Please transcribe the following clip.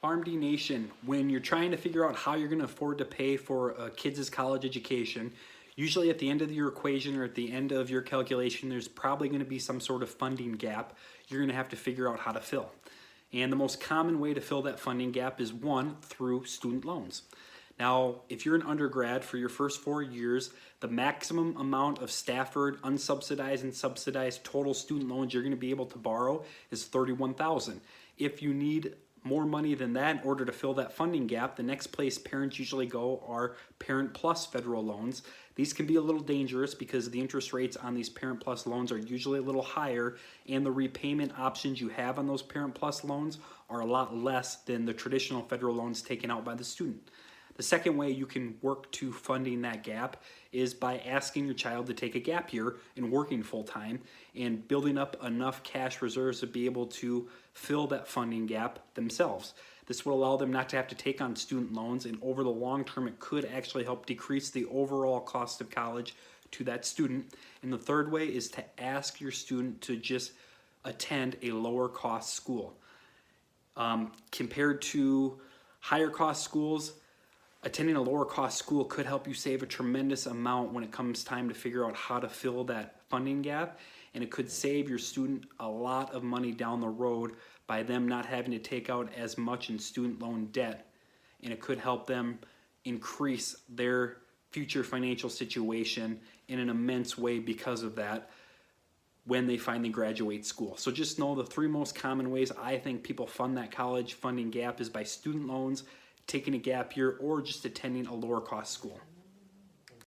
PharmD Nation, when you're trying to figure out how you're going to afford to pay for a kid's college education, usually at the end of your equation or at the end of your calculation, there's probably going to be some sort of funding gap you're going to have to figure out how to fill. And the most common way to fill that funding gap is one, through student loans. Now, if you're an undergrad for your first 4 years, the maximum amount of Stafford unsubsidized and subsidized total student loans you're going to be able to borrow is $31,000. If you need more money than that in order to fill that funding gap, the next place parents usually go are Parent Plus federal loans. These can be a little dangerous because the interest rates on these Parent Plus loans are usually a little higher, and the repayment options you have on those Parent Plus loans are a lot less than the traditional federal loans taken out by the student. The second way you can work to funding that gap is by asking your child to take a gap year and working full-time and building up enough cash reserves to be able to fill that funding gap themselves. This will allow them not to have to take on student loans, and over the long term it could actually help decrease the overall cost of college to that student. And the third way is to ask your student to just attend a lower cost school. Compared to higher cost schools, attending a lower cost school could help you save a tremendous amount when it comes time to figure out how to fill that funding gap, and it could save your student a lot of money down the road by them not having to take out as much in student loan debt, and it could help them increase their future financial situation in an immense way because of that when they finally graduate school. So just know the three most common ways I think people fund that college funding gap is by student loans, taking a gap year, or just attending a lower cost school.